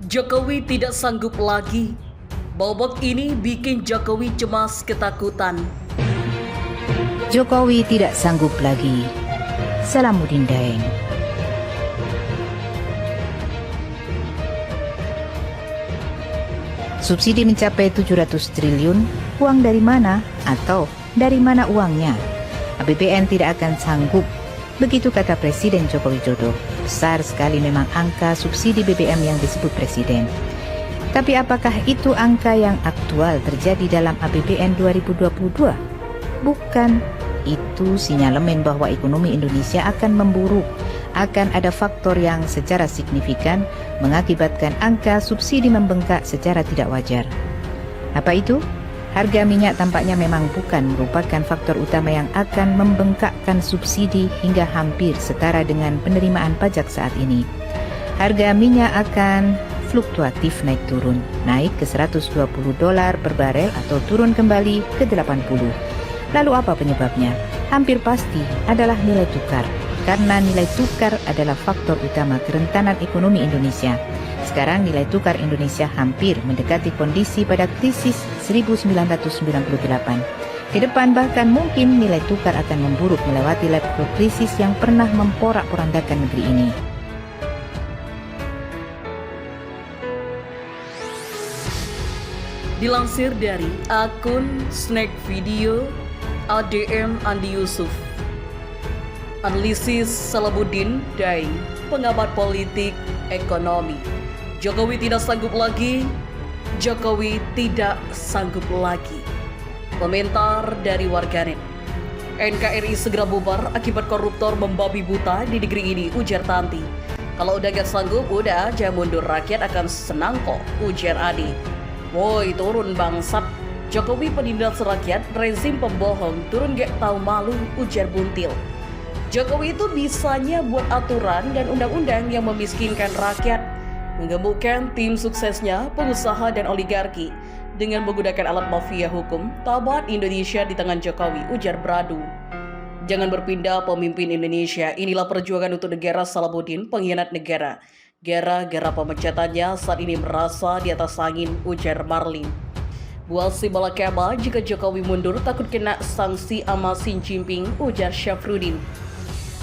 Jokowi tidak sanggup lagi. Bobot ini bikin Jokowi cemas ketakutan. Jokowi tidak sanggup lagi. Salamuddin Daeng. Subsidi mencapai 700 triliun, uang dari mana atau dari mana uangnya? APBN tidak akan sanggup, begitu kata Presiden Joko Widodo. Besar sekali memang angka subsidi BBM yang disebut Presiden. Tapi apakah itu angka yang aktual terjadi dalam APBN 2022? Bukan. Itu sinyalemen bahwa ekonomi Indonesia akan memburuk. Akan ada faktor yang secara signifikan mengakibatkan angka subsidi membengkak secara tidak wajar. Apa itu? Harga minyak tampaknya memang bukan merupakan faktor utama yang akan membengkakkan subsidi hingga hampir setara dengan penerimaan pajak saat ini. Harga minyak akan fluktuatif naik turun, naik ke $120 per barel atau turun kembali ke 80. Lalu apa penyebabnya? Hampir pasti adalah nilai tukar. Karena nilai tukar adalah faktor utama kerentanan ekonomi Indonesia. Sekarang nilai tukar Indonesia hampir mendekati kondisi pada krisis 1998. Ke depan bahkan mungkin nilai tukar akan memburuk melewati level krisis yang pernah memporak-porandakan negeri ini. Dilansir dari akun Snack Video, ADM Andi Yusuf. Analisis Salamuddin Daeng, pengamat politik ekonomi. Jokowi tidak sanggup lagi. Jokowi tidak sanggup lagi. Komentar dari warganet. NKRI segera bubar akibat koruptor membabi buta di negeri ini, ujar Tanti. Kalau udah gak sanggup, udah aja mundur, rakyat akan senang kok, ujar Adi. Woi, turun bangsat. Jokowi penindas rakyat, rezim pembohong, turun gak tahu malu, ujar Buntil. Jokowi itu bisanya buat aturan dan undang-undang yang memiskinkan rakyat, menggemukkan tim suksesnya, pengusaha dan oligarki, dengan menggunakan alat mafia hukum, tabat Indonesia di tangan Jokowi, ujar Bradu. Jangan berpindah pemimpin Indonesia, inilah perjuangan untuk negara Salamuddin, pengkhianat negara. Gara-gara pemecatannya saat ini merasa di atas angin, ujar Marlin. Buat si balakama, jika Jokowi mundur takut kena sanksi sama Xi Jinping, ujar Syafruddin.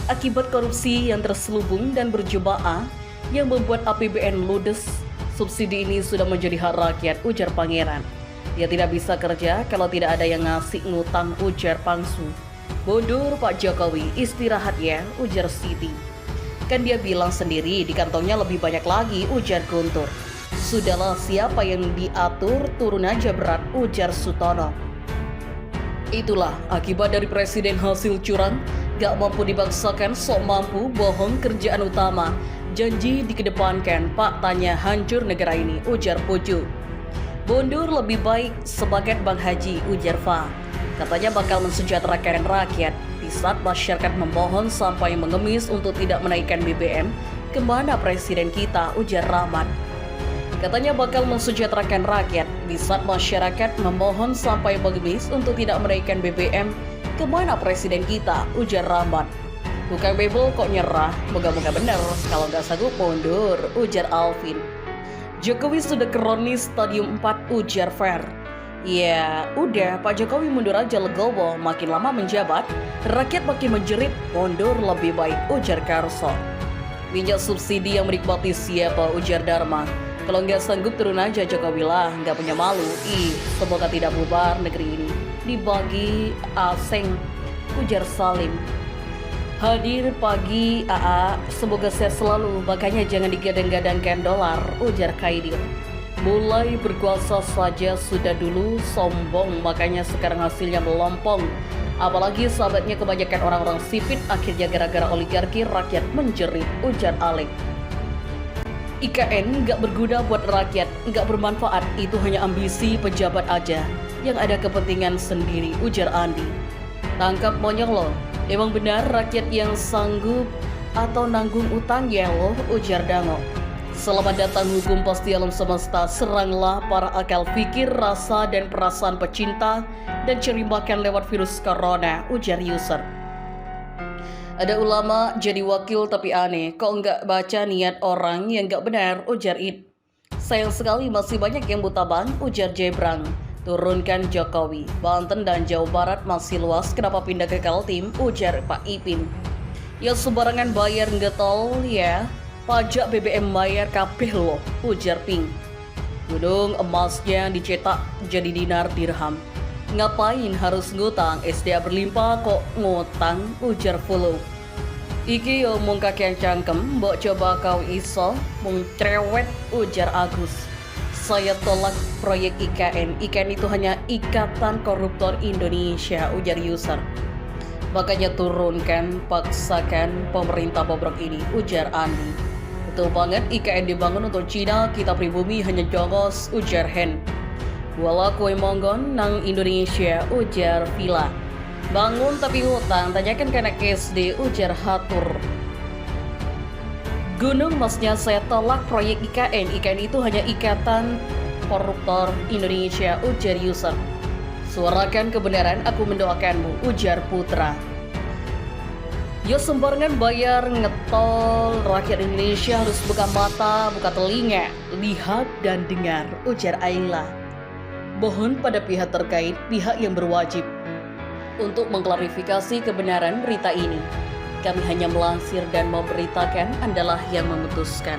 Akibat korupsi yang terselubung dan berjemaah yang membuat APBN ludes, subsidi ini sudah menjadi hak rakyat, ujar Pangeran. Dia tidak bisa kerja kalau tidak ada yang ngasih ngutang, ujar Pangsu. Mundur Pak Jokowi, istirahat ya, ujar Siti. Kan dia bilang sendiri di kantongnya lebih banyak lagi, ujar Guntur. Sudahlah, siapa yang diatur turun aja berat, ujar Sutono. Itulah akibat dari presiden hasil curang, gak mampu dibangsakan, sok mampu bohong kerjaan utama. Janji dikedepankan, Pak tanya hancur negara ini, ujar Puju. Mundur lebih baik sebagai Bang Haji, ujar Fa. Katanya bakal mensejahterakan rakyat. Di saat masyarakat memohon sampai mengemis untuk tidak menaikkan BBM, kemana presiden kita, ujar Rahmat. Katanya bakal mensejahterakan rakyat. Di saat masyarakat memohon sampai mengemis untuk tidak menaikkan BBM, kemana presiden kita, ujar Rahmat. Tukang bebel kok nyerah, moga-moga bener, kalau nggak sanggup mundur, ujar Alvin. Jokowi sudah kronis stadium 4, ujar Fer. Ya udah, Pak Jokowi mundur aja legowo, makin lama menjabat, rakyat makin menjerit, mundur lebih baik, ujar Karso. Minyak subsidi yang menikmati siapa, ujar Dharma. Kalau nggak sanggup turun aja Jokowi lah, nggak punya malu. Semoga tidak bubar negeri ini, dibagi asing, ujar Salim. Hadir pagi AA, semoga sehat selalu, makanya jangan digadang-gadangkan dolar, ujar Kaidil. Mulai berkuasa saja sudah dulu sombong, makanya sekarang hasilnya melompong. Apalagi sahabatnya kebanyakan orang-orang sipit, akhirnya gara-gara oligarki rakyat menjerit, ujar Alek. IKN nggak berguna buat rakyat, nggak bermanfaat, itu hanya ambisi pejabat aja, yang ada kepentingan sendiri, ujar Andi. Tangkap monyong loh, emang benar rakyat yang sanggup atau nanggung utang ya loh, ujar Dango. Selamat datang hukum pasti alam semesta, seranglah para akal pikir, rasa dan perasaan pecinta, dan cari makan lewat virus corona, ujar user. Ada ulama jadi wakil tapi aneh, kok nggak baca niat orang yang nggak benar, ujar Id. Sayang sekali masih banyak yang buta bang, ujar Jebrang. Turunkan Jokowi. Banten dan Jawa Barat masih luas, kenapa pindah ke Kaltim, ujar Pak Ipin. Ya sembarangan bayar ngetol ya, pajak BBM bayar kabeh loh, ujar Pink. Gunung emasnya dicetak jadi dinar dirham. Ngapain harus ngutang, SDA berlimpah kok ngutang, ujar Fulu. Iki yo mung kakean cangkem, mbok coba kau iso, mung cerewet, ujar Agus. Saya tolak proyek IKN. IKN itu hanya Ikatan Koruptor Indonesia, ujar user. Makanya turunkan, paksakan pemerintah bobrok ini, ujar Andi. Betul banget, IKN dibangun untuk Cina, kita pribumi hanya jongos, ujar Hen. Wala kue monggon nang Indonesia, ujar Vila. Bangun tapi hutang, tanyakan ke anak SD, ujar Hatur. Gunung Masnya saya tolak proyek IKN. IKN itu hanya Ikatan Koruptor Indonesia, ujar user. Suarakan kebenaran, aku mendoakanmu, ujar Putra. Yo sembarangan bayar ngetol, rakyat Indonesia harus buka mata, buka telinga, lihat dan dengar, ujar Aila. Mohon pada pihak terkait, pihak yang berwajib untuk mengklarifikasi kebenaran berita ini. Kami hanya melansir dan memberitakan, Andalah yang memutuskan.